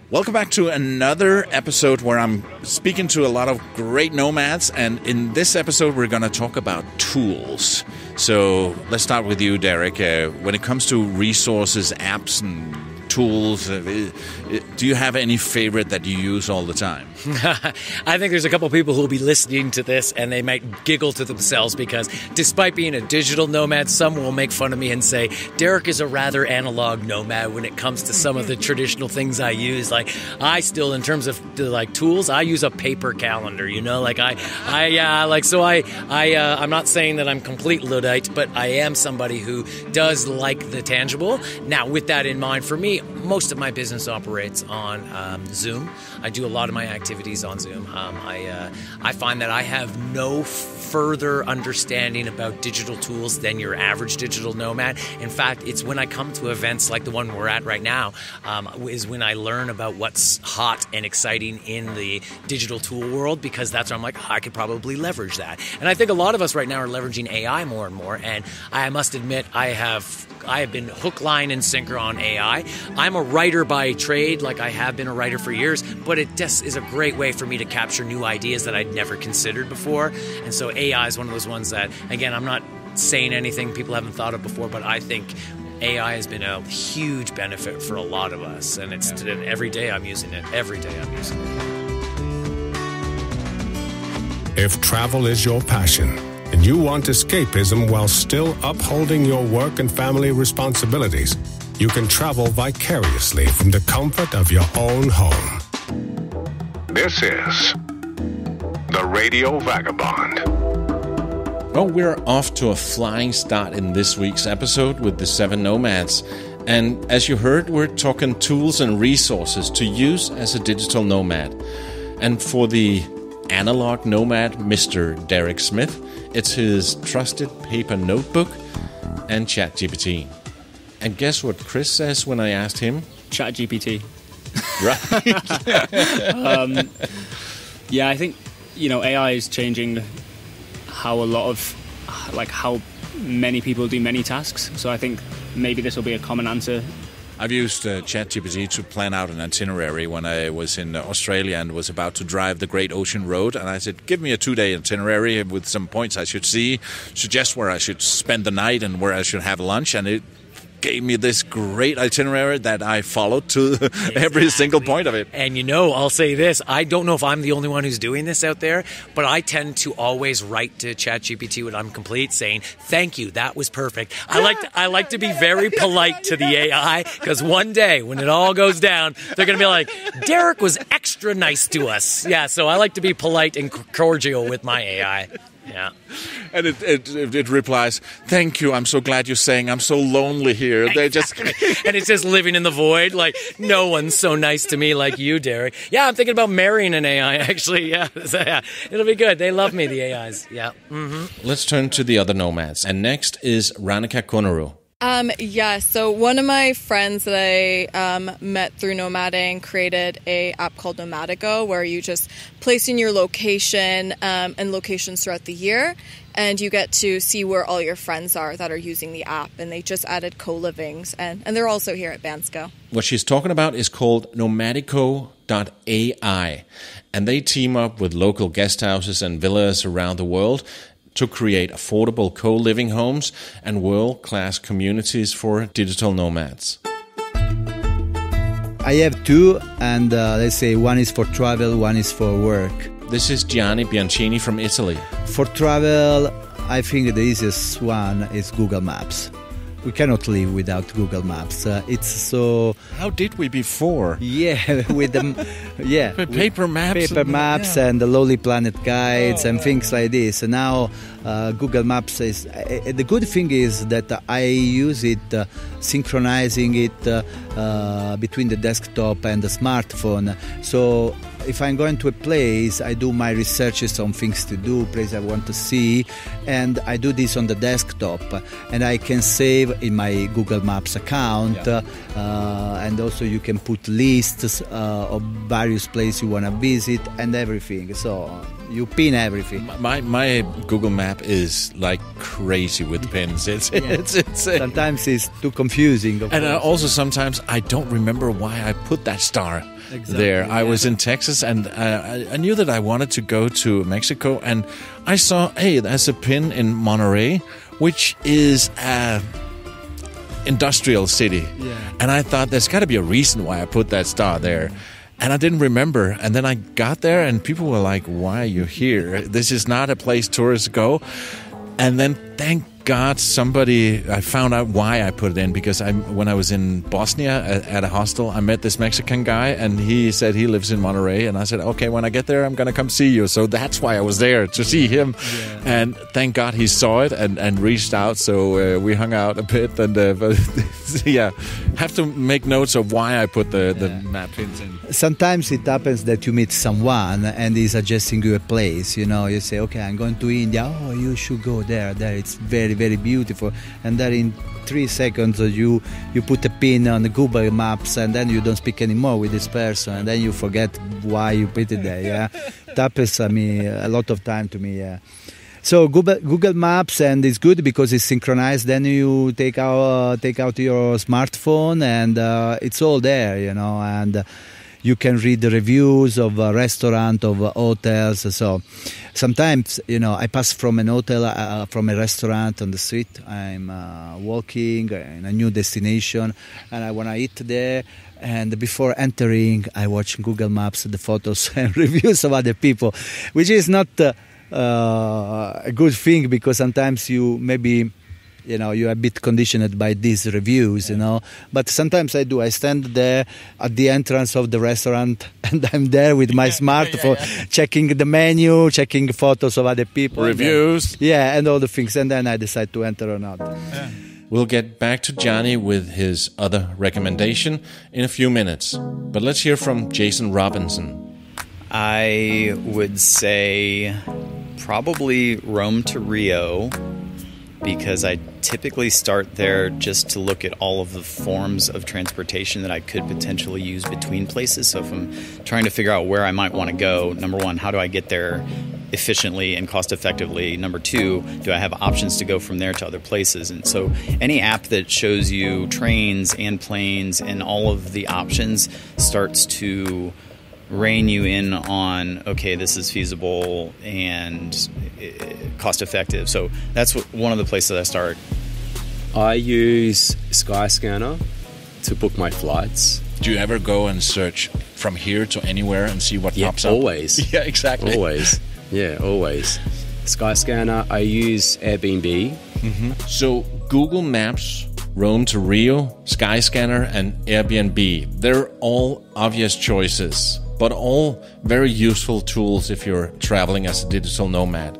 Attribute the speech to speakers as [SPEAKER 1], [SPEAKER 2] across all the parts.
[SPEAKER 1] Welcome back to another episode where I'm speaking to a lot of great nomads, and in this episode we're going to talk about tools. So let's start with you, Derek. When it comes to resources, apps, and tools, do you have any favorite that you use all the time?
[SPEAKER 2] I think there's a couple people who will be listening to this and they might giggle to themselves because despite being a digital nomad, some will make fun of me and say, Derek is a rather analog nomad when it comes to some of the traditional things I use. Like I still, in terms of like tools, I use a paper calendar, you know, like I'm not saying that I'm complete Luddite, but I am somebody who does like the tangible. Now, with that in mind, for me, most of my business operates on Zoom. I do a lot of my activities on Zoom. I find that I have no further understanding about digital tools than your average digital nomad. In fact, it's when I come to events like the one we're at right now, is when I learn about what's hot and exciting in the digital tool world, because that's where I'm like, I could probably leverage that. And I think a lot of us right now are leveraging AI more and more. And I must admit, I have been hook, line, and sinker on AI. I'm a writer by trade, like I have been a writer for years, but it just is a great way for me to capture new ideas that I'd never considered before. And so AI is one of those ones that, again, I'm not saying anything people haven't thought of before, but I think AI has been a huge benefit for a lot of us. And it's every day I'm using it. Every day I'm using it.
[SPEAKER 3] If travel is your passion, and you want escapism while still upholding your work and family responsibilities, you can travel vicariously from the comfort of your own home. This is the Radio Vagabond.
[SPEAKER 1] Well, we're off to a flying start in this week's episode with the 7 Nomads. And as you heard, we're talking tools and resources to use as a digital nomad. And for the analog nomad, Mr. Derek Smith, it's his trusted paper notebook and ChatGPT. And guess what Chris says when I asked him?
[SPEAKER 4] ChatGPT.
[SPEAKER 1] Right.
[SPEAKER 4] Yeah, I think, AI is changing how how many people do many tasks. So I think maybe this will be a common answer.
[SPEAKER 1] I've used ChatGPT to plan out an itinerary when I was in Australia and was about to drive the Great Ocean Road. And I said, give me a 2-day itinerary with some points I should see, suggest where I should spend the night and where I should have lunch. And it gave me this great itinerary that I followed to every single point of it.
[SPEAKER 2] And I'll say this, I don't know if I'm the only one who's doing this out there, but I tend to always write to ChatGPT when I'm complete saying, thank you, that was perfect. I like to be very polite to the AI, because one day when it all goes down, they're going to be like, Derek was extra nice to us. Yeah, so I like to be polite and cordial with my AI. Yeah.
[SPEAKER 1] And it replies, thank you, I'm so glad you're saying I'm so lonely here. They just
[SPEAKER 2] and it's just living in the void, like no one's so nice to me like you, Derek. Yeah, I'm thinking about marrying an AI, actually. Yeah, so, yeah. It'll be good. They love me, the AIs. Yeah. Mm-hmm.
[SPEAKER 1] Let's turn to the other nomads. And next is Ranika Koneru.
[SPEAKER 5] So one of my friends that I met through nomading created a app called Nomadigo, where you just place in your location and locations throughout the year, and you get to see where all your friends are that are using the app. And they just added co-livings, and they're also here at Bansko.
[SPEAKER 1] What she's talking about is called Nomadico.ai, and they team up with local guest houses and villas around the world to create affordable co-living homes and world-class communities for digital nomads.
[SPEAKER 6] I have 2, and let's say one is for travel, one is for work.
[SPEAKER 1] This is Gianni Bianchini from Italy.
[SPEAKER 6] For travel, I think the easiest one is Google Maps. We cannot live without Google Maps. It's so...
[SPEAKER 1] How did we before?
[SPEAKER 6] Yeah, with them... Yeah.
[SPEAKER 1] Paper maps.
[SPEAKER 6] Paper maps and the Lonely Planet guides and things like this. And now Google Maps is... the good thing is that I use it, synchronizing it between the desktop and the smartphone. So if I'm going to a place, I do my researches on things to do, places I want to see, and I do this on the desktop. And I can save in my Google Maps account, and also you can put lists of various places you want to visit and everything. So You pin everything.
[SPEAKER 1] My Google Map is like crazy with pins. It's
[SPEAKER 6] Sometimes it's too confusing.
[SPEAKER 1] And also sometimes I don't remember why I put that star there. I was in Texas and I knew that I wanted to go to Mexico, and I saw, hey, there's a pin in Monterrey, which is a industrial city. Yeah. And I thought there's got to be a reason why I put that star there. And I didn't remember. And then I got there and people were like, why are you here? This is not a place tourists go. And then thank God I found out why I put it in, because when I was in Bosnia at a hostel, I met this Mexican guy and he said he lives in Monterrey, and I said, okay, when I get there, I'm going to come see you. So that's why I was there, to see him. Yeah. And thank God he saw it and reached out. So we hung out a bit, and yeah, have to make notes of why I put the map pins in.
[SPEAKER 6] Sometimes it happens that you meet someone and he's suggesting you a place. You know, you say, okay, I'm going to India. Oh, you should go there. There it's very, very beautiful. And then in 3 seconds you put a pin on the Google Maps, and then you don't speak anymore with this person, and then you forget why you put it there. Yeah, it happens a lot of time to me. Yeah. So Google Maps, and it's good because it's synchronized. Then you take out your smartphone, and it's all there, you know, and you can read the reviews of a restaurant, of hotels. So sometimes, you know, I pass from an hotel, from a restaurant on the street. I'm walking in a new destination, and I want to eat there. And before entering, I watch Google Maps the photos and reviews of other people, which is not a good thing, because sometimes you maybe, you know, you're a bit conditioned by these reviews, you know. But sometimes I do. I stand there at the entrance of the restaurant, and I'm there with my smartphone, checking the menu, checking photos of other people.
[SPEAKER 1] Reviews.
[SPEAKER 6] And all the things. And then I decide to enter or not. Yeah.
[SPEAKER 1] We'll get back to Gianni with his other recommendation in a few minutes. But let's hear from Jason Robinson.
[SPEAKER 7] I would say probably Rome to Rio, because I typically start there just to look at all of the forms of transportation that I could potentially use between places. So if I'm trying to figure out where I might want to go, number one, how do I get there efficiently and cost effectively? Number two, do I have options to go from there to other places? And so any app that shows you trains and planes and all of the options starts to rein you in on, okay, this is feasible and cost effective. So that's one of the places I start.
[SPEAKER 8] I use Skyscanner to book my flights.
[SPEAKER 1] Do you ever go and search from here to anywhere and see what pops up?
[SPEAKER 8] Always.
[SPEAKER 1] Yeah, exactly.
[SPEAKER 8] Always. Yeah, always. Skyscanner, I use Airbnb.
[SPEAKER 1] Mm-hmm. So Google Maps, Rome to Rio, Skyscanner, and Airbnb, they're all obvious choices, but all very useful tools if you're traveling as a digital nomad.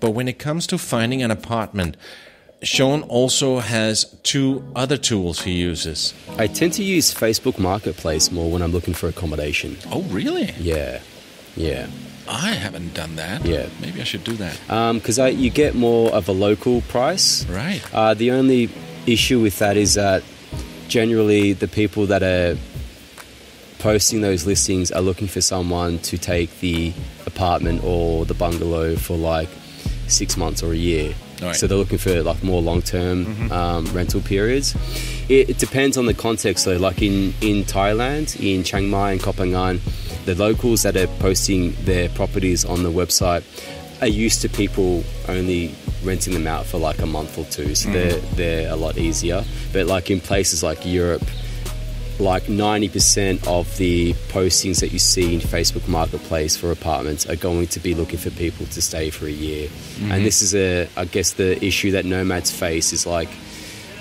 [SPEAKER 1] But when it comes to finding an apartment, Shaun also has 2 other tools he uses.
[SPEAKER 8] I tend to use Facebook Marketplace more when I'm looking for accommodation.
[SPEAKER 1] Oh, really?
[SPEAKER 8] Yeah.
[SPEAKER 1] I haven't done that.
[SPEAKER 8] Yeah.
[SPEAKER 1] Maybe I should do that.
[SPEAKER 8] Because you get more of a local price.
[SPEAKER 1] Right.
[SPEAKER 8] The only issue with that is that generally the people that are posting those listings are looking for someone to take the apartment or the bungalow for like 6 months or a year. Right. So they're looking for like more long-term rental periods. It depends on the context though. Like in Thailand, in Chiang Mai and Koh Phangan, the locals that are posting their properties on the website are used to people only renting them out for like a month or 2. So they're a lot easier. But like in places like Europe, like 90% of the postings that you see in Facebook Marketplace for apartments are going to be looking for people to stay for a year. And this is I guess the issue that nomads face is like,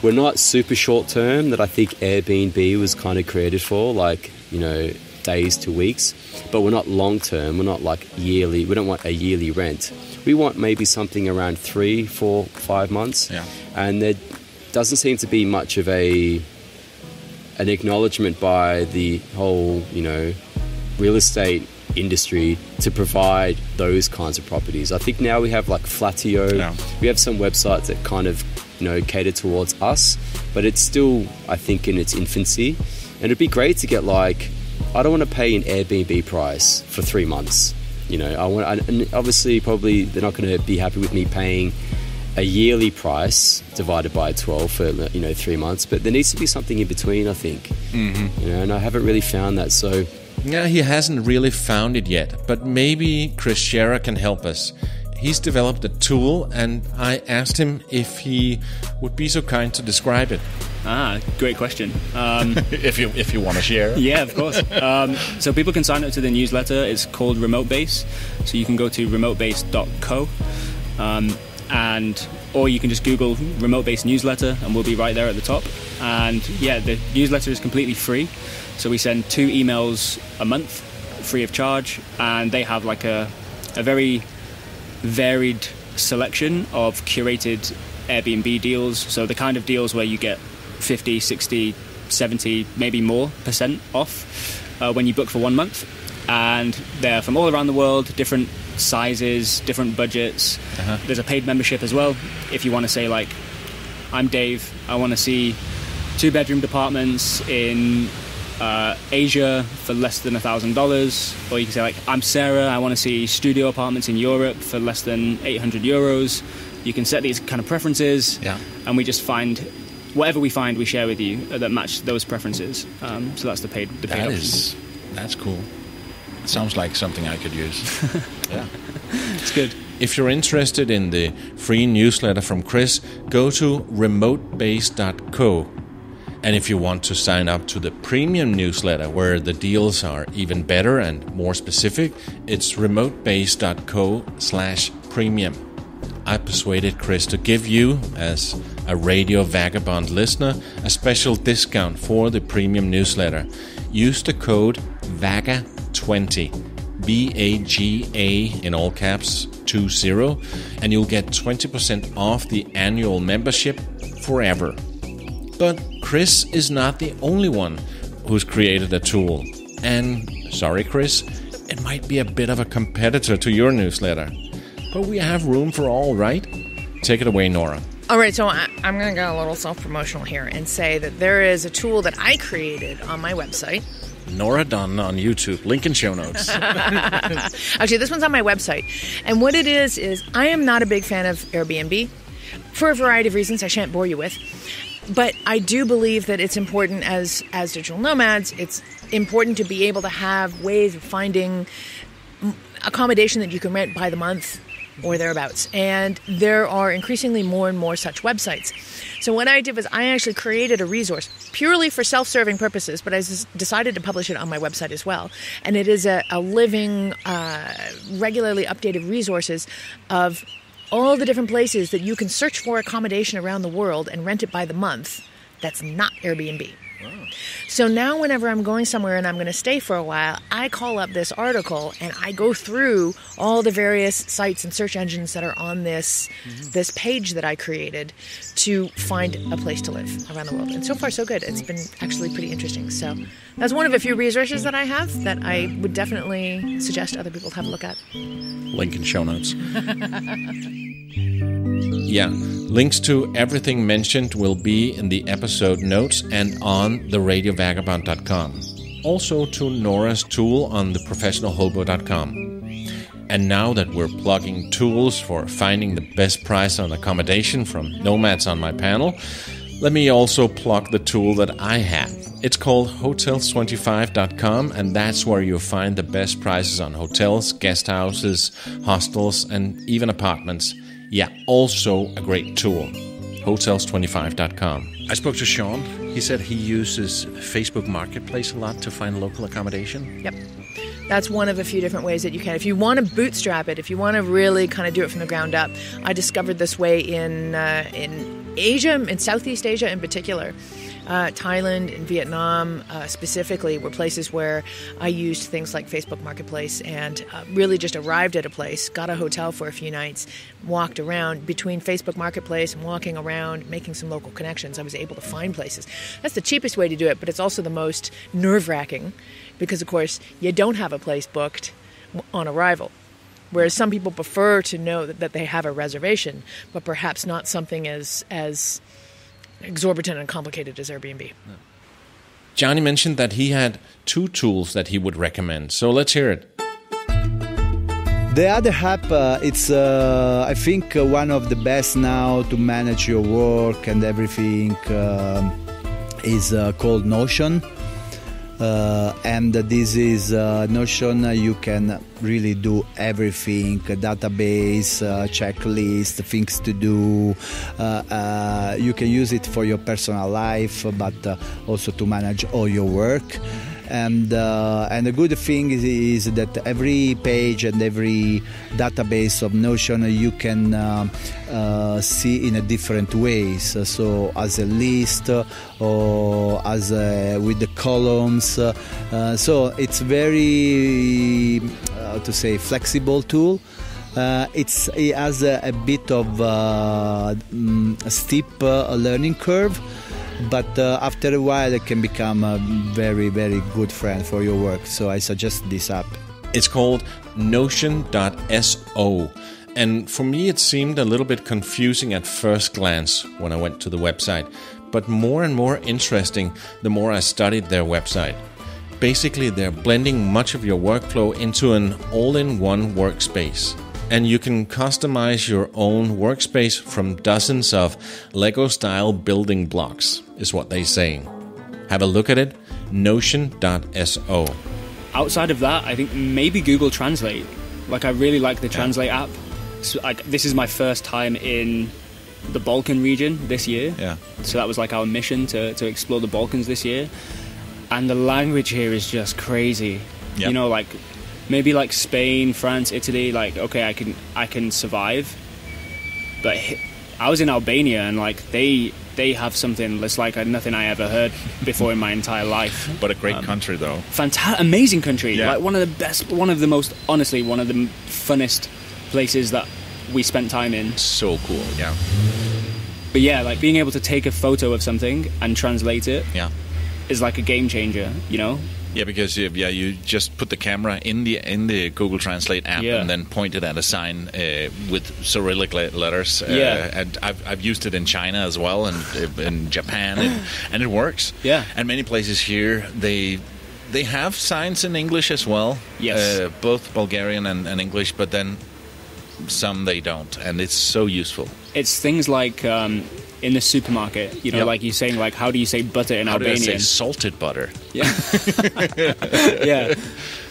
[SPEAKER 8] we're not super short term that I think Airbnb was kind of created for, like, you know, days to weeks, but we're not long term. We're not like yearly. We don't want a yearly rent. We want maybe something around 3, 4, 5 months. Yeah. And there doesn't seem to be much of an acknowledgement by the whole, you know, real estate industry to provide those kinds of properties. I think now we have like Flatio. Yeah. We have some websites that kind of, you know, cater towards us, but it's still, I think, in its infancy. And it'd be great to get like, I don't want to pay an Airbnb price for 3 months. You know, and obviously probably they're not going to be happy with me paying a yearly price divided by 12 for 3 months, but there needs to be something in between, I think. Mm-hmm. You know, and I haven't really found that. So
[SPEAKER 1] yeah, he hasn't really found it yet, but maybe Chris Cerra can help us. He's developed a tool, and I asked him if he would be so kind to describe it.
[SPEAKER 4] Great question.
[SPEAKER 9] If you want to share.
[SPEAKER 4] Yeah, of course. So people can sign up to the newsletter. It's called Remote Base. So you can go to remotebase.co, or you can just Google Remote Base newsletter, and we'll be right there at the top. And yeah, the newsletter is completely free. So we send 2 emails a month, free of charge, and they have like a very varied selection of curated Airbnb deals. So the kind of deals where you get 50, 60, 70, maybe more % off when you book for 1 month. And they're from all around the world, different sizes, different budgets. There's a paid membership as well. If you want to say, like, I'm Dave, I want to see 2-bedroom apartments in Asia for less than $1,000, or you can say, like, I'm Cerra, I want to see studio apartments in Europe for less than €800. You can set these kind of preferences, and we just find whatever we find, we share with you that match those preferences. So that's the paid option.
[SPEAKER 9] That's cool. It sounds like something I could use. Yeah,
[SPEAKER 4] it's good.
[SPEAKER 1] If you're interested in the free newsletter from Chris, go to remotebase.co. And if you want to sign up to the premium newsletter, where the deals are even better and more specific, it's remotebase.co/premium. I persuaded Chris to give you, as a Radio Vagabond listener, a special discount for the premium newsletter. Use the code VAGA20, VAGA in all caps 20, and you'll get 20% off the annual membership forever. But Chris is not the only one who's created a tool. And, sorry Chris, it might be a bit of a competitor to your newsletter. But we have room for all, right? Take it away, Nora.
[SPEAKER 10] All right, so I'm going to get a little self-promotional here and say that there is a tool that I created on my website.
[SPEAKER 9] Nora Dunn on YouTube. Link in show notes.
[SPEAKER 10] Actually, this one's on my website. And what it is I am not a big fan of Airbnb for a variety of reasons I shan't bore you with. But I do believe that it's important as digital nomads, it's important to be able to have ways of finding accommodation that you can rent by the month or thereabouts. And there are increasingly more and more such websites. So what I did was I actually created a resource purely for self-serving purposes, but I decided to publish it on my website as well. And it is a living, regularly updated resources of all the different places that you can search for accommodation around the world and rent it by the month. That's not Airbnb. Wow. So now whenever I'm going somewhere and I'm going to stay for a while, I call up this article and I go through all the various sites and search engines that are on this page that I created to find a place to live around the world. And so far, so good. It's been actually pretty interesting. So that's one of a few resources that I have that I would definitely suggest other people have a look at.
[SPEAKER 9] Link in show notes.
[SPEAKER 1] Yeah, links to everything mentioned will be in the episode notes and on theRadioVagabond.com. Also to Nora's tool on theprofessionalhobo.com. And now that we're plugging tools for finding the best price on accommodation from nomads on my panel, let me also plug the tool that I have. It's called hotels25.com, and that's where you'll find the best prices on hotels, guest houses, hostels, and even apartments. Yeah, also a great tool. Hotels25.com.
[SPEAKER 9] I spoke to Shaun. He said he uses Facebook Marketplace a lot to find local accommodation.
[SPEAKER 10] Yep. That's one of a few different ways that you can. If you want to bootstrap it, if you want to really kind of do it from the ground up, I discovered this way in Asia, in Southeast Asia in particular. Thailand and Vietnam specifically were places where I used things like Facebook Marketplace and really just arrived at a place, got a hotel for a few nights, walked around between Facebook Marketplace and walking around, making some local connections. I was able to find places. That's the cheapest way to do it, but it's also the most nerve-wracking because, of course, you don't have a place booked on arrival. Whereas some people prefer to know that they have a reservation, but perhaps not something as exorbitant and complicated as Airbnb.
[SPEAKER 1] Gianni mentioned that he had 2 tools that he would recommend, so let's hear it.
[SPEAKER 6] The other app, it's I think one of the best now to manage your work and everything is called Notion. And this is Notion. You can really do everything: database, checklist, things to do. You can use it for your personal life, but also to manage all your work. And the good thing is that every page and every database of Notion you can see in a different ways. So as a list or as with the columns. So it's very flexible tool. It has a bit of a steep learning curve. But after a while, it can become a very, very good friend for your work. So I suggest this app.
[SPEAKER 1] It's called Notion.so. And for me, it seemed a little bit confusing at first glance when I went to the website. But more and more interesting the more I studied their website. Basically, they're blending much of your workflow into an all-in-one workspace. And you can customize your own workspace from dozens of Lego-style building blocks, is what they're saying. Have a look at it, Notion.so.
[SPEAKER 4] Outside of that, I think maybe Google Translate. Like, I really like the Translate app. So, this is my first time in the Balkan region this year.
[SPEAKER 11] Yeah.
[SPEAKER 4] So that was like our mission to explore the Balkans this year. And the language here is just crazy.
[SPEAKER 11] Yep.
[SPEAKER 4] You know, like... Maybe like Spain, France, Italy, like, okay, I can survive. But I was in Albania and like they have something that's like nothing I ever heard before in my entire life.
[SPEAKER 11] But a great country though.
[SPEAKER 4] Amazing country.
[SPEAKER 11] Yeah.
[SPEAKER 4] Like one of the best, one of the funnest places that we spent time in.
[SPEAKER 11] So cool, yeah.
[SPEAKER 4] But yeah, like being able to take a photo of something and translate it is like a game changer, you know?
[SPEAKER 11] Yeah, because you just put the camera in the Google Translate app and then point it at a sign with Cyrillic letters. And I've used it in China as well and in Japan, and it works.
[SPEAKER 4] Yeah,
[SPEAKER 11] and many places here they have signs in English as well.
[SPEAKER 4] Yes,
[SPEAKER 11] both Bulgarian and English, but then some they don't, and it's so useful.
[SPEAKER 4] It's things like. In the supermarket, you know, like you're saying, like, how do you say butter in Albanian?
[SPEAKER 11] How do I say salted butter?
[SPEAKER 4] Yeah.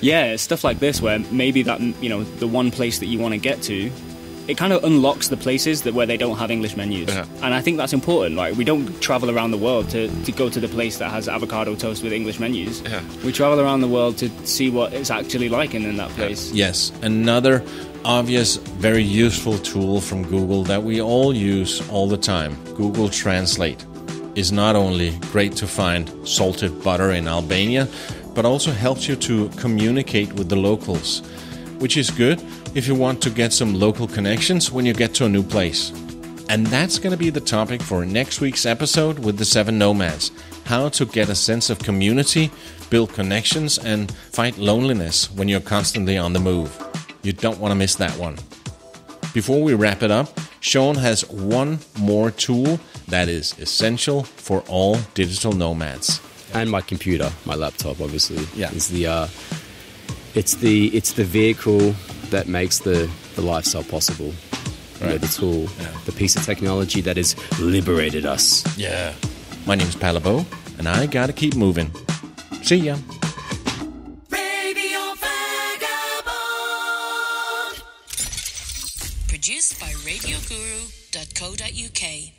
[SPEAKER 4] Yeah, stuff like this where maybe that, you know, the one place that you want to get to, it kind of unlocks the places where they don't have English menus. And I think that's important. Like, we don't travel around the world to go to the place that has avocado toast with English menus. We travel around the world to see what it's actually like in that place.
[SPEAKER 1] Yes, another obvious, very useful tool from Google that we all use all the time, Google Translate, is not only great to find salted butter in Albania, but also helps you to communicate with the locals, which is good if you want to get some local connections when you get to a new place. And that's going to be the topic for next week's episode with the 7 Nomads, how to get a sense of community, build connections, and fight loneliness when you're constantly on the move. You don't want to miss that one. Before we wrap it up, Shaun has one more tool that is essential for all digital nomads.
[SPEAKER 8] And my computer, my laptop, obviously.
[SPEAKER 1] Yeah.
[SPEAKER 8] Is it's the vehicle that makes the lifestyle possible. Right. You know, the tool, the piece of technology that has liberated us.
[SPEAKER 1] Yeah. My name's Palabo, and I gotta keep moving. See ya.
[SPEAKER 12] Produced by RadioGuru.co.uk.